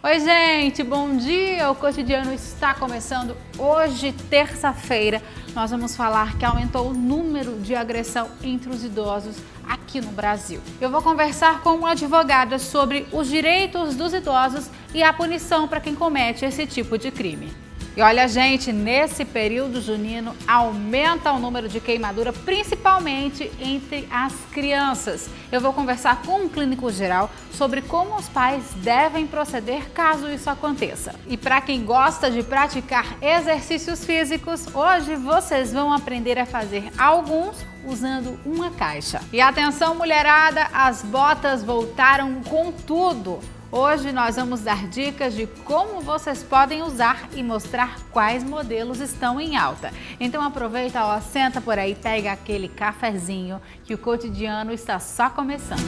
Oi, gente, bom dia! O Cotidiano está começando hoje, terça-feira. Nós vamos falar que aumentou o número de agressão entre os idosos aqui no Brasil. Eu vou conversar com uma advogada sobre os direitos dos idosos e a punição para quem comete esse tipo de crime. E olha, gente, nesse período junino aumenta o número de queimadura, principalmente entre as crianças. Eu vou conversar com um clínico geral sobre como os pais devem proceder caso isso aconteça. E para quem gosta de praticar exercícios físicos, hoje vocês vão aprender a fazer alguns usando uma caixa. E atenção, mulherada, as botas voltaram com tudo. Hoje nós vamos dar dicas de como vocês podem usar e mostrar quais modelos estão em alta. Então aproveita, ó, senta por aí, pega aquele cafezinho que o Cotidiano está só começando.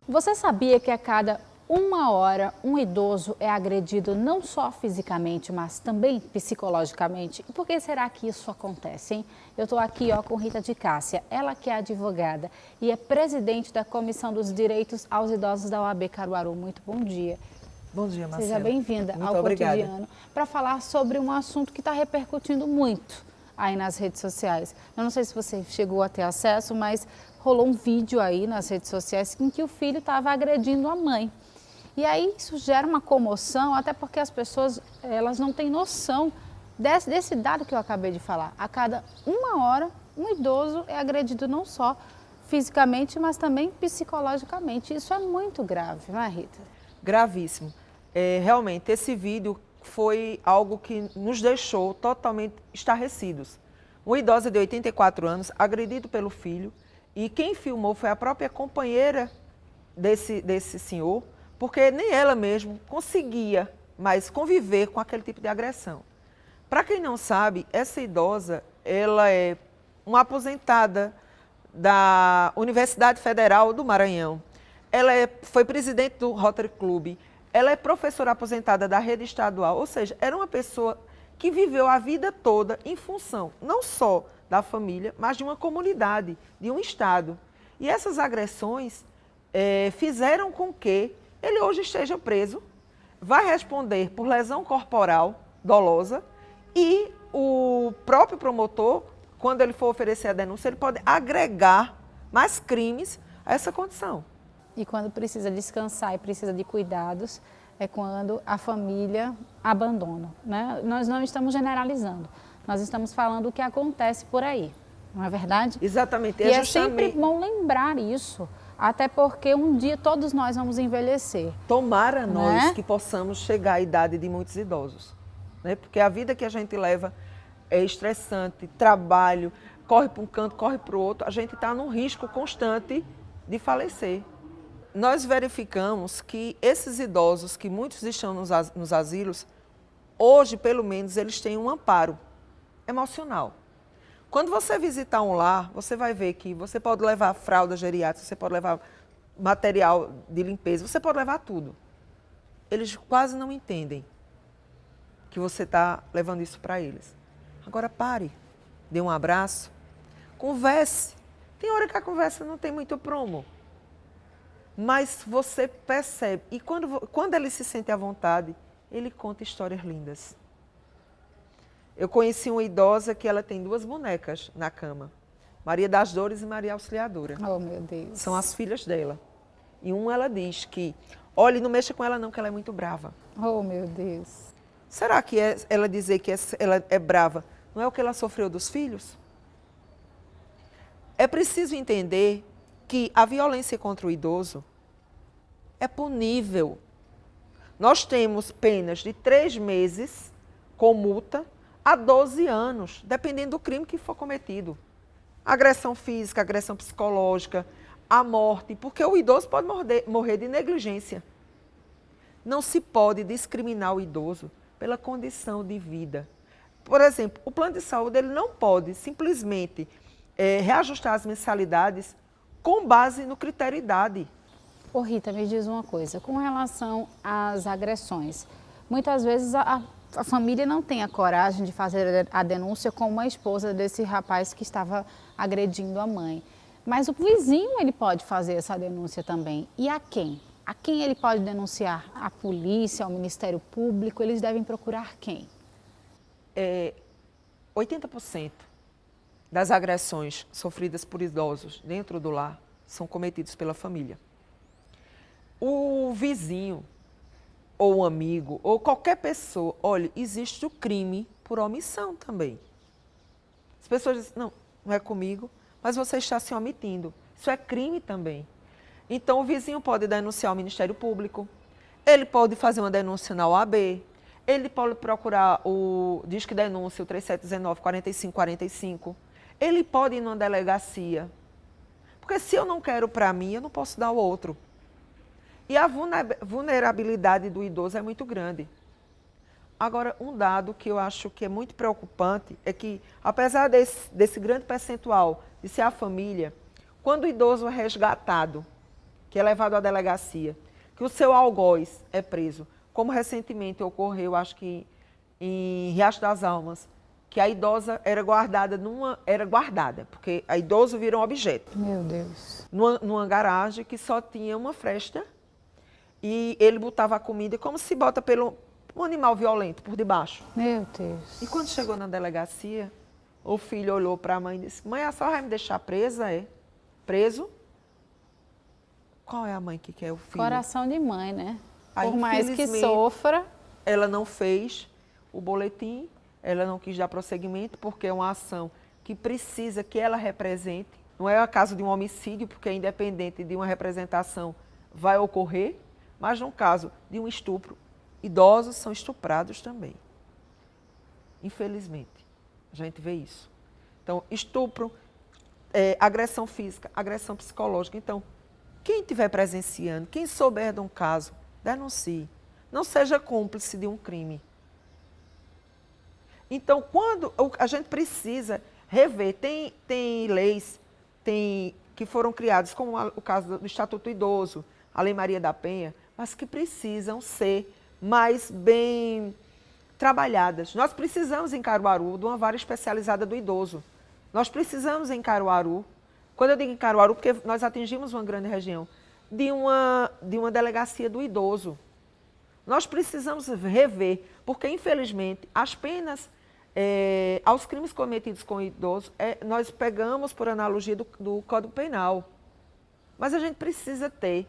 Você sabia que a cada 1 hora um idoso é agredido não só fisicamente, mas também psicologicamente? E por que será que isso acontece, hein? Eu estou aqui, ó, com Rita de Cássia, ela que é advogada e é presidente da Comissão dos Direitos aos Idosos da OAB Caruaru. Muito bom dia. Bom dia, Marcela. Seja bem-vinda ao Cotidiano para falar sobre um assunto que está repercutindo muito aí nas redes sociais. Eu não sei se você chegou a ter acesso, mas rolou um vídeo aí nas redes sociais em que o filho estava agredindo a mãe. E aí isso gera uma comoção, até porque as pessoas elas não têm noção desse dado que eu acabei de falar. A cada 1 hora, um idoso é agredido não só fisicamente, mas também psicologicamente. Isso é muito grave, não é, Rita? Gravíssimo. Realmente, esse vídeo foi algo que nos deixou totalmente estarrecidos. Uma idosa de 84 anos, agredido pelo filho, e quem filmou foi a própria companheira desse senhor, porque nem ela mesma conseguia mais conviver com aquele tipo de agressão. Para quem não sabe, essa idosa, ela é uma aposentada da Universidade Federal do Maranhão. Ela foi presidente do Rotary Club, ela é professora aposentada da rede estadual, ou seja, era uma pessoa que viveu a vida toda em função não só da família, mas de uma comunidade, de um estado. E essas agressões fizeram com que ele hoje esteja preso, vai responder por lesão corporal dolosa e o próprio promotor, quando ele for oferecer a denúncia, ele pode agregar mais crimes a essa condição. E quando precisa descansar e precisa de cuidados, é quando a família abandona, né? Nós não estamos generalizando, nós estamos falando o que acontece por aí, não é verdade? Exatamente. E é sempre bom lembrar isso. Até porque um dia todos nós vamos envelhecer. Tomara nós que possamos chegar à idade de muitos idosos. Né? Porque a vida que a gente leva é estressante, trabalho, corre para um canto, corre para o outro. A gente está num risco constante de falecer. Nós verificamos que esses idosos, que muitos estão nos asilos, hoje, pelo menos, eles têm um amparo emocional. Quando você visitar um lar, você vai ver que você pode levar fralda geriátrica, você pode levar material de limpeza, você pode levar tudo. Eles quase não entendem que você está levando isso para eles. Agora pare, dê um abraço, converse. Tem hora que a conversa não tem muito prumo, mas você percebe. E quando ele se sente à vontade, ele conta histórias lindas. Eu conheci uma idosa que ela tem 2 bonecas na cama. Maria das Dores e Maria Auxiliadora. Oh, meu Deus. São as filhas dela. E ela diz que, olha, não mexa com ela não, que ela é muito brava. Oh, meu Deus. Será que ela dizer que ela é brava não é o que ela sofreu dos filhos? É preciso entender que a violência contra o idoso é punível. Nós temos penas de 3 meses com multa a 12 anos, dependendo do crime que for cometido. Agressão física, agressão psicológica, a morte, porque o idoso pode morrer de negligência. Não se pode discriminar o idoso pela condição de vida. Por exemplo, o plano de saúde ele não pode simplesmente reajustar as mensalidades com base no critério idade. Ô Rita, me diz uma coisa, com relação às agressões, muitas vezes a família não tem a coragem de fazer a denúncia com uma esposa desse rapaz que estava agredindo a mãe. Mas o vizinho, ele pode fazer essa denúncia também. E a quem? A quem ele pode denunciar? A polícia, ao Ministério Público? Eles devem procurar quem? 80% das agressões sofridas por idosos dentro do lar são cometidos pela família. O vizinho, ou um amigo, ou qualquer pessoa, olha, existe o crime por omissão também. As pessoas dizem, não é comigo, mas você está se omitindo. Isso é crime também. Então, o vizinho pode denunciar ao Ministério Público, ele pode fazer uma denúncia na OAB, ele pode procurar o Disque Denúncia, o 3719-4545, ele pode ir numa delegacia, porque se eu não quero para mim, eu não posso dar ao outro. E a vulnerabilidade do idoso é muito grande. Agora, um dado que eu acho que é muito preocupante é que, apesar desse grande percentual de ser a família, quando o idoso é resgatado, que é levado à delegacia, que o seu algoz é preso, como recentemente ocorreu, acho que em Riacho das Almas, que a idosa era guardada porque a idosa virou um objeto. Meu Deus. Numa garagem que só tinha uma fresta e ele botava a comida como se bota um animal violento por debaixo. Meu Deus. E quando chegou na delegacia, o filho olhou para a mãe e disse, mãe, a senhora vai me deixar presa, é? Preso? Qual é a mãe que quer o filho? Coração de mãe, né? Aí, por mais que sofra. Ela não fez o boletim, ela não quis dar prosseguimento, porque é uma ação que precisa que ela represente. Não é o caso de um homicídio, porque independente de uma representação vai ocorrer, mas no caso de um estupro, idosos são estuprados também. Infelizmente, a gente vê isso. Então, estupro, agressão física, agressão psicológica. Então, quem estiver presenciando, quem souber de um caso, denuncie. Não seja cúmplice de um crime. Então, quando a gente precisa rever, tem leis que foram criadas, como o caso do Estatuto do Idoso, a Lei Maria da Penha, mas que precisam ser mais bem trabalhadas. Nós precisamos em Caruaru de uma vara especializada do idoso. Nós precisamos em Caruaru, quando eu digo em Caruaru, porque nós atingimos uma grande região, de uma delegacia do idoso. Nós precisamos rever, porque infelizmente as penas aos crimes cometidos com o idoso, nós pegamos por analogia do Código Penal. Mas a gente precisa ter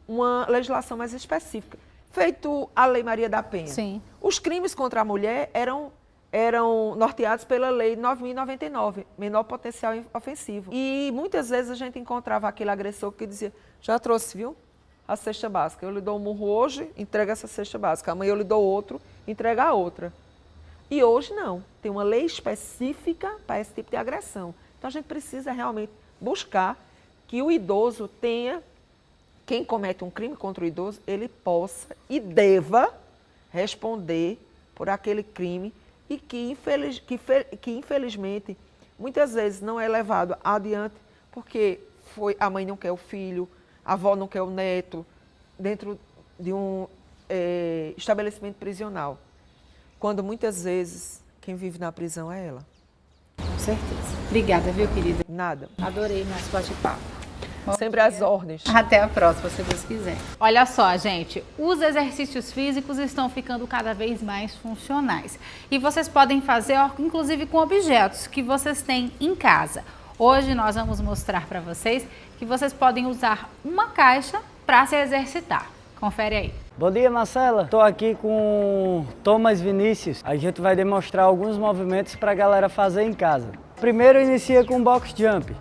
uma legislação mais específica. Feito a Lei Maria da Penha. Sim. Os crimes contra a mulher eram norteados pela Lei 9.099, menor potencial ofensivo. E muitas vezes a gente encontrava aquele agressor que dizia, já trouxe, viu, a cesta básica. Eu lhe dou um murro hoje, entrega essa cesta básica. Amanhã eu lhe dou outro, entrega a outra. E hoje não. Tem uma lei específica para esse tipo de agressão. Então a gente precisa realmente buscar que o idoso tenha, quem comete um crime contra o idoso, ele possa e deva responder por aquele crime e que infelizmente, muitas vezes não é levado adiante porque a mãe não quer o filho, a avó não quer o neto, dentro de um estabelecimento prisional. Quando muitas vezes quem vive na prisão é ela. Com certeza. Obrigada, viu, querida? Nada. Adorei nosso bate-papo. Sempre às ordens. Até a próxima, se Deus quiser. Olha só, gente, os exercícios físicos estão ficando cada vez mais funcionais. E vocês podem fazer, inclusive, com objetos que vocês têm em casa. Hoje nós vamos mostrar para vocês que vocês podem usar uma caixa para se exercitar. Confere aí. Bom dia, Marcela. Estou aqui com Thomas Vinícius. A gente vai demonstrar alguns movimentos para a galera fazer em casa. Primeiro inicia com box jump.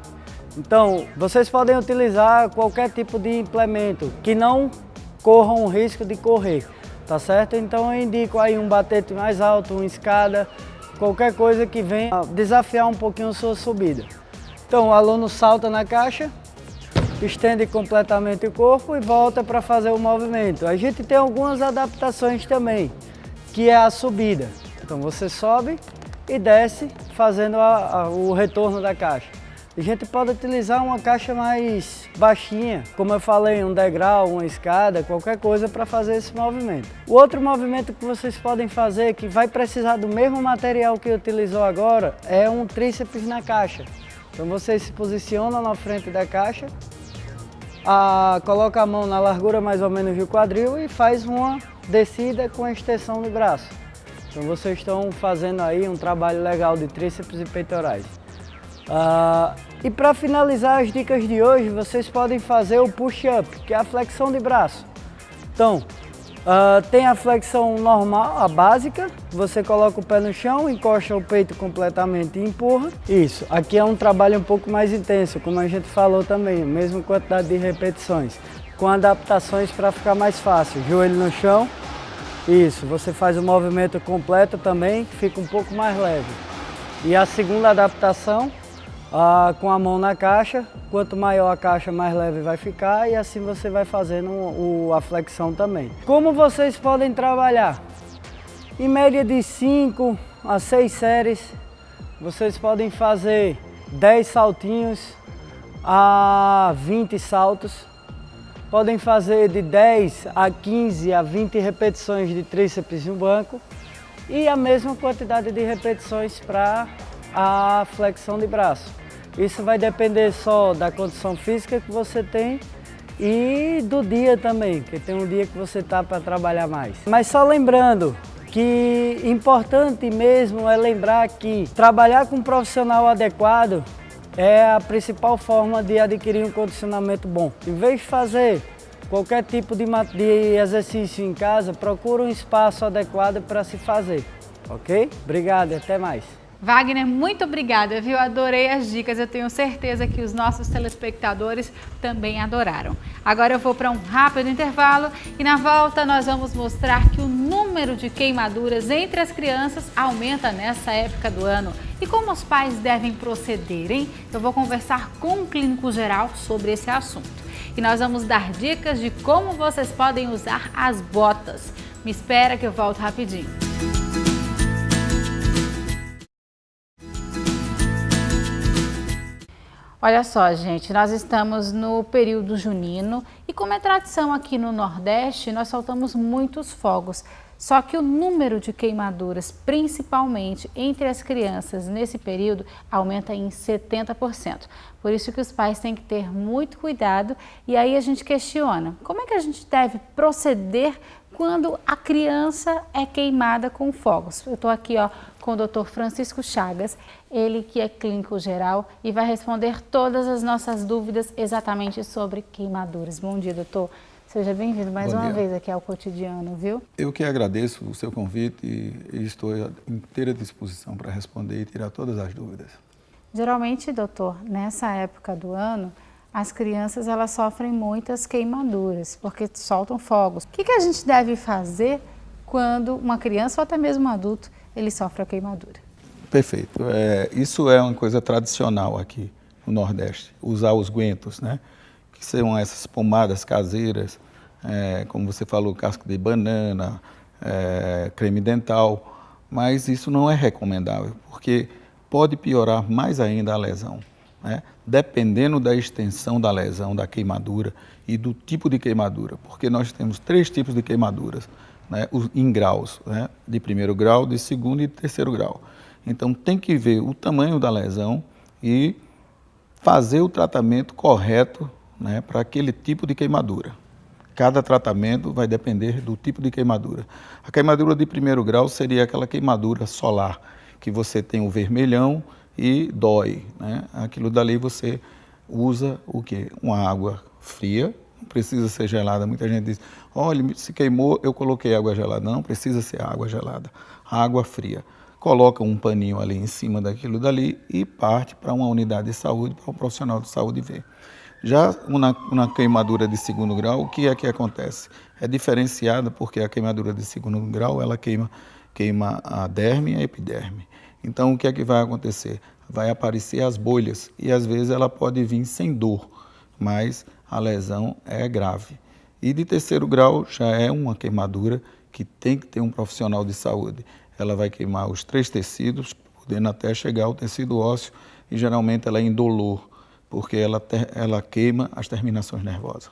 Então, vocês podem utilizar qualquer tipo de implemento que não corram o risco de correr, tá certo? Então eu indico aí um batente mais alto, uma escada, qualquer coisa que venha desafiar um pouquinho a sua subida. Então o aluno salta na caixa, estende completamente o corpo e volta para fazer o movimento. A gente tem algumas adaptações também, que é a subida. Então você sobe e desce fazendo o retorno da caixa. A gente pode utilizar uma caixa mais baixinha, como eu falei, um degrau, uma escada, qualquer coisa para fazer esse movimento. O outro movimento que vocês podem fazer, que vai precisar do mesmo material que utilizou agora, é um tríceps na caixa. Então você se posiciona na frente da caixa, coloca a mão na largura mais ou menos do quadril e faz uma descida com a extensão do braço. Então vocês estão fazendo aí um trabalho legal de tríceps e peitorais. E para finalizar as dicas de hoje, vocês podem fazer o push-up, que é a flexão de braço. Então, tem a flexão normal, a básica, você coloca o pé no chão, encosta o peito completamente e empurra. Isso, aqui é um trabalho um pouco mais intenso, como a gente falou também, a mesma quantidade de repetições, com adaptações para ficar mais fácil. Joelho no chão, isso, você faz o movimento completo também, que fica um pouco mais leve. E a segunda adaptação, com a mão na caixa, quanto maior a caixa, mais leve vai ficar e assim você vai fazendo a flexão também. Como vocês podem trabalhar? Em média de 5 a 6 séries, vocês podem fazer 10 saltinhos a 20 saltos. Podem fazer de 10 a 15 a 20 repetições de tríceps no banco e a mesma quantidade de repetições para a flexão de braço. Isso vai depender só da condição física que você tem e do dia também, porque tem um dia que você tá para trabalhar mais. Mas só lembrando que importante mesmo é lembrar que trabalhar com um profissional adequado é a principal forma de adquirir um condicionamento bom. Em vez de fazer qualquer tipo de exercício em casa, procura um espaço adequado para se fazer, ok? Obrigado e até mais. Wagner, muito obrigada, viu? Adorei as dicas, eu tenho certeza que os nossos telespectadores também adoraram. Agora eu vou para um rápido intervalo e na volta nós vamos mostrar que o número de queimaduras entre as crianças aumenta nessa época do ano. E como os pais devem proceder, hein? Eu vou conversar com um clínico geral sobre esse assunto. E nós vamos dar dicas de como vocês podem usar as botas. Me espera que eu volto rapidinho. Olha só, gente, nós estamos no período junino e como é tradição aqui no Nordeste, nós soltamos muitos fogos. Só que o número de queimaduras, principalmente entre as crianças nesse período, aumenta em 70%. Por isso que os pais têm que ter muito cuidado e aí a gente questiona, como é que a gente deve proceder quando a criança é queimada com fogos? Eu estou aqui com o Dr. Francisco Chagas, ele que é clínico geral e vai responder todas as nossas dúvidas exatamente sobre queimaduras. Bom dia, doutor. Seja bem-vindo mais uma vez aqui ao Cotidiano, viu? Eu que agradeço o seu convite e estou à inteira disposição para responder e tirar todas as dúvidas. Geralmente, doutor, nessa época do ano, as crianças elas sofrem muitas queimaduras, porque soltam fogos. O que a gente deve fazer quando uma criança ou até mesmo um adulto ele sofre a queimadura? Perfeito. Isso é uma coisa tradicional aqui no Nordeste, usar os guentos, né? Que são essas pomadas caseiras, como você falou, casca de banana, creme dental, mas isso não é recomendável, porque pode piorar mais ainda a lesão, né? Dependendo da extensão da lesão, da queimadura e do tipo de queimadura, porque nós temos 3 tipos de queimaduras, né, em graus, né, de 1º grau, de 2º e 3º grau. Então tem que ver o tamanho da lesão e fazer o tratamento correto, né, para aquele tipo de queimadura. Cada tratamento vai depender do tipo de queimadura. A queimadura de 1º grau seria aquela queimadura solar, que você tem o vermelhão e dói, né? Aquilo dali você usa o quê? Uma água fria, não precisa ser gelada. Muita gente diz, olha, se queimou, eu coloquei água gelada. Não precisa ser água gelada, água fria. Coloca um paninho ali em cima daquilo dali e parte para uma unidade de saúde, para um profissional de saúde ver. Já na queimadura de 2º grau, o que é que acontece? É diferenciada porque a queimadura de 2º grau, ela queima a derme e a epiderme. Então, o que é que vai acontecer? Vai aparecer as bolhas e, às vezes, ela pode vir sem dor, mas a lesão é grave. E de 3º grau já é uma queimadura que tem que ter um profissional de saúde. Ela vai queimar os 3 tecidos, podendo até chegar ao tecido ósseo, e geralmente ela é indolor, porque ela queima as terminações nervosas.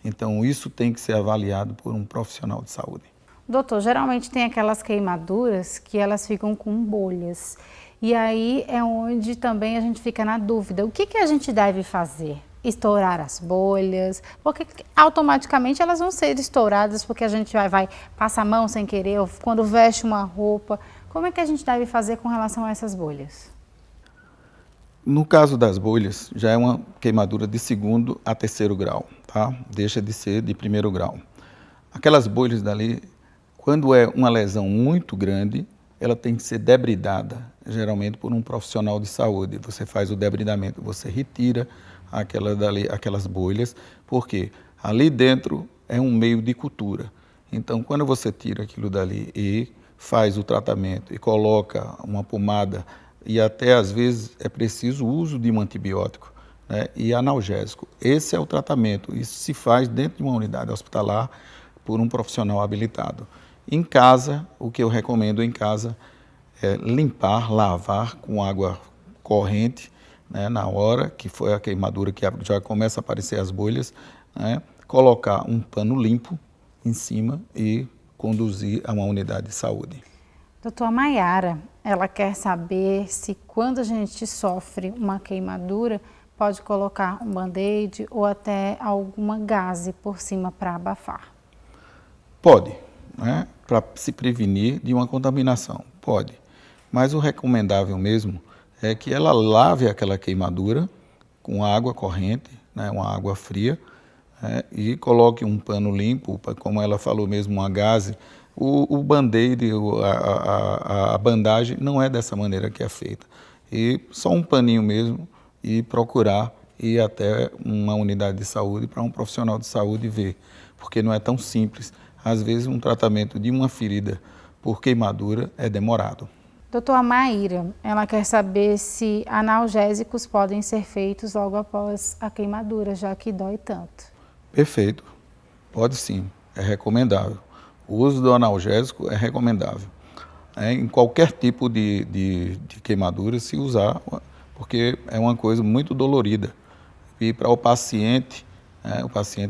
Então, isso tem que ser avaliado por um profissional de saúde. Doutor, geralmente tem aquelas queimaduras que elas ficam com bolhas. E aí é onde também a gente fica na dúvida. O que a gente deve fazer? Estourar as bolhas, porque automaticamente elas vão ser estouradas porque a gente vai passar a mão sem querer, ou quando veste uma roupa. Como é que a gente deve fazer com relação a essas bolhas? No caso das bolhas, já é uma queimadura de 2º a 3º grau, tá? Deixa de ser de 1º grau. Aquelas bolhas dali, quando é uma lesão muito grande, ela tem que ser debridada, geralmente por um profissional de saúde. Você faz o debridamento, você retira aquelas bolhas, porque ali dentro é um meio de cultura. Então, quando você tira aquilo dali e faz o tratamento e coloca uma pomada, e até às vezes é preciso o uso de um antibiótico, né, e analgésico. Esse é o tratamento, isso se faz dentro de uma unidade hospitalar por um profissional habilitado. Em casa, o que eu recomendo em casa é limpar, lavar com água corrente, né, na hora que foi a queimadura, que já começa a aparecer as bolhas, né, colocar um pano limpo em cima e conduzir a uma unidade de saúde. Doutora Maiara, ela quer saber se quando a gente sofre uma queimadura, pode colocar um band-aid ou até alguma gaze por cima para abafar. Pode, né, para se prevenir de uma contaminação, pode. Mas o recomendável mesmo é que ela lave aquela queimadura com água corrente, né, uma água fria, e coloque um pano limpo, como ela falou mesmo, uma gaze. O band-aid, a bandagem, não é dessa maneira que é feita. E só um paninho mesmo e procurar ir até uma unidade de saúde para um profissional de saúde ver, porque não é tão simples. Às vezes um tratamento de uma ferida por queimadura é demorado. Doutora Maíra, ela quer saber se analgésicos podem ser feitos logo após a queimadura, já que dói tanto. Perfeito, pode sim, é recomendável. O uso do analgésico é recomendável. Em qualquer tipo de queimadura se usar, porque é uma coisa muito dolorida. E para o paciente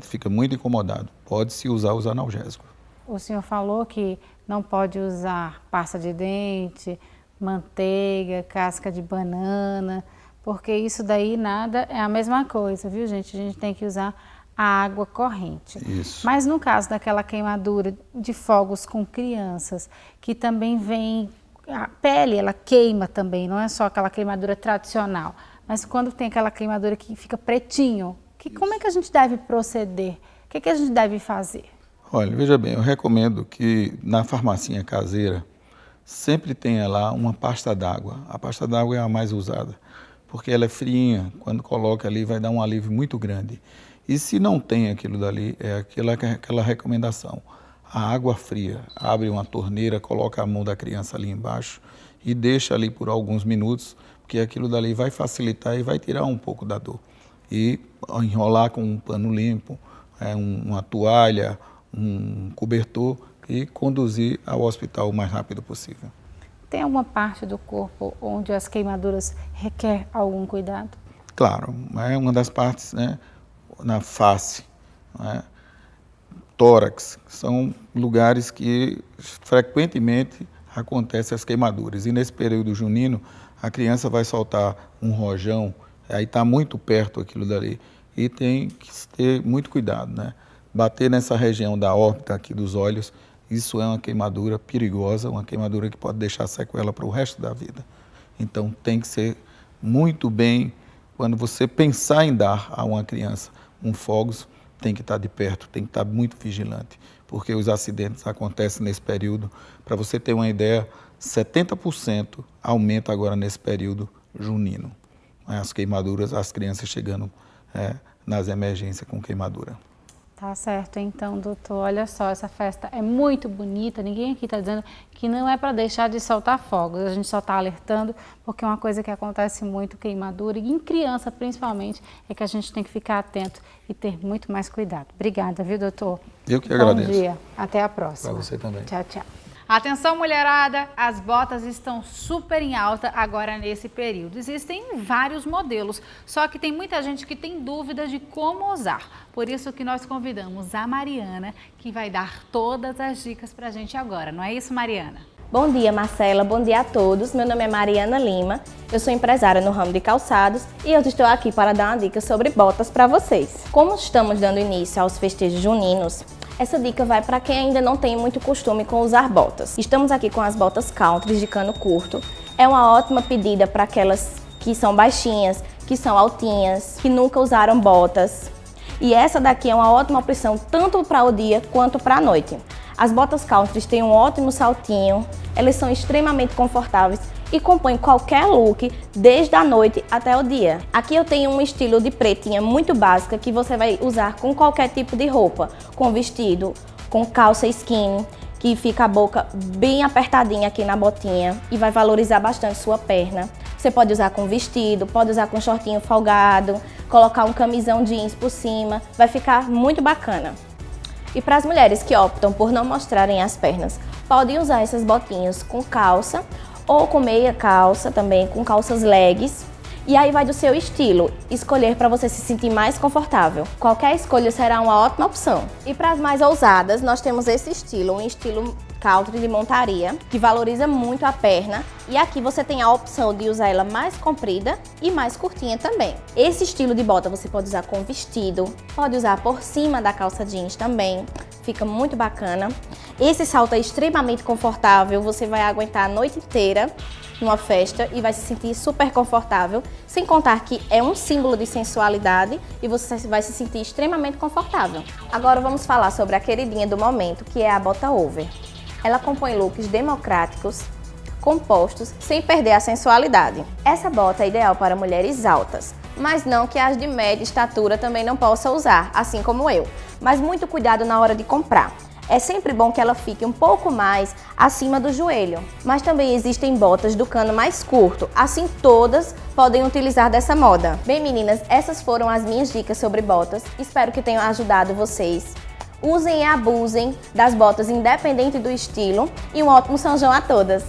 fica muito incomodado. Pode-se usar os analgésicos. O senhor falou que não pode usar pasta de dente, manteiga, casca de banana, porque isso daí nada é a mesma coisa, viu, gente? A gente tem que usar a água corrente. Isso. Mas no caso daquela queimadura de fogos com crianças, que também vem, a pele ela queima também, não é só aquela queimadura tradicional, mas quando tem aquela queimadura que fica pretinho, como é que a gente deve proceder? O que a gente deve fazer? Olha, veja bem, eu recomendo que na farmacinha caseira sempre tenha lá uma pasta d'água. A pasta d'água é a mais usada, porque ela é friinha, quando coloca ali vai dar um alívio muito grande. E se não tem aquilo dali, é aquela recomendação. A água fria, abre uma torneira, coloca a mão da criança ali embaixo e deixa ali por alguns minutos, porque aquilo dali vai facilitar e vai tirar um pouco da dor. E enrolar com um pano limpo, uma toalha, um cobertor e conduzir ao hospital o mais rápido possível. Tem alguma parte do corpo onde as queimaduras requer algum cuidado? Claro, é uma das partes, né, na face, né, tórax, são lugares que frequentemente acontecem as queimaduras. E nesse período junino, a criança vai soltar um rojão, aí está muito perto aquilo dali, e tem que ter muito cuidado, né? Bater nessa região da órbita aqui dos olhos, isso é uma queimadura perigosa, uma queimadura que pode deixar sequela para o resto da vida. Então tem que ser muito bem, quando você pensar em dar a uma criança um fogos, tem que estar de perto, tem que estar muito vigilante, porque os acidentes acontecem nesse período. Para você ter uma ideia, 70% aumenta agora nesse período junino. As queimaduras, as crianças chegando nas emergências com queimadura. Tá certo, então, doutor, olha só, essa festa é muito bonita, ninguém aqui está dizendo que não é para deixar de soltar fogos, a gente só está alertando porque é uma coisa que acontece muito, queimadura, e em criança principalmente, é que a gente tem que ficar atento e ter muito mais cuidado. Obrigada, viu, doutor? Eu que agradeço. Bom dia, até a próxima. Para você também. Tchau, tchau. Atenção, mulherada, as botas estão super em alta agora nesse período. Existem vários modelos, só que tem muita gente que tem dúvida de como usar. Por isso que nós convidamos a Mariana, que vai dar todas as dicas pra gente agora. Não é isso, Mariana? Bom dia, Marcela. Bom dia a todos. Meu nome é Mariana Lima. Eu sou empresária no ramo de calçados e eu estou aqui para dar uma dica sobre botas para vocês. Como estamos dando início aos festejos juninos, essa dica vai para quem ainda não tem muito costume com usar botas. Estamos aqui com as botas country de cano curto. É uma ótima pedida para aquelas que são baixinhas, que são altinhas, que nunca usaram botas. E essa daqui é uma ótima opção tanto para o dia quanto para a noite. As botas country têm um ótimo saltinho, elas são extremamente confortáveis e compõem qualquer look, desde a noite até o dia. Aqui eu tenho um estilo de pretinha muito básica que você vai usar com qualquer tipo de roupa, com vestido, com calça skinny, que fica a boca bem apertadinha aqui na botinha e vai valorizar bastante sua perna. Você pode usar com vestido, pode usar com shortinho folgado, colocar um camisão jeans por cima, vai ficar muito bacana. E para as mulheres que optam por não mostrarem as pernas, podem usar essas botinhas com calça ou com meia calça também, com calças legs. E aí vai do seu estilo, escolher para você se sentir mais confortável. Qualquer escolha será uma ótima opção. E para as mais ousadas, nós temos esse estilo, um estilo country de montaria, que valoriza muito a perna. E aqui você tem a opção de usar ela mais comprida e mais curtinha também. Esse estilo de bota você pode usar com vestido, pode usar por cima da calça jeans também, fica muito bacana. Esse salto é extremamente confortável, você vai aguentar a noite inteira numa festa e vai se sentir super confortável, sem contar que é um símbolo de sensualidade e você vai se sentir extremamente confortável. Agora vamos falar sobre a queridinha do momento, que é a bota over. Ela compõe looks democráticos, compostos, sem perder a sensualidade. Essa bota é ideal para mulheres altas, mas não que as de média estatura também não possam usar, assim como eu. Mas muito cuidado na hora de comprar. É sempre bom que ela fique um pouco mais acima do joelho. Mas também existem botas do cano mais curto, assim todas podem utilizar dessa moda. Bem meninas, essas foram as minhas dicas sobre botas, espero que tenham ajudado vocês. Usem e abusem das botas independente do estilo e um ótimo São João a todas!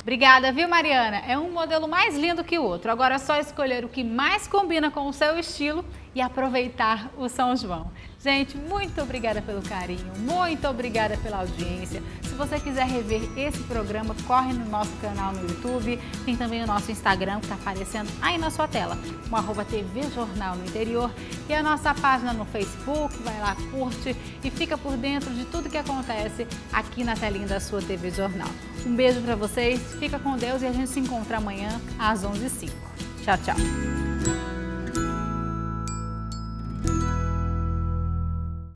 Obrigada, viu, Mariana? É um modelo mais lindo que o outro. Agora é só escolher o que mais combina com o seu estilo e aproveitar o São João. Gente, muito obrigada pelo carinho, muito obrigada pela audiência. Se você quiser rever esse programa, corre no nosso canal no YouTube. Tem também o nosso Instagram, que está aparecendo aí na sua tela, com @TV Jornal no Interior. E a nossa página no Facebook, vai lá, curte e fica por dentro de tudo que acontece aqui na telinha da sua TV Jornal. Um beijo para vocês, fica com Deus e a gente se encontra amanhã às 11h05. Tchau, tchau.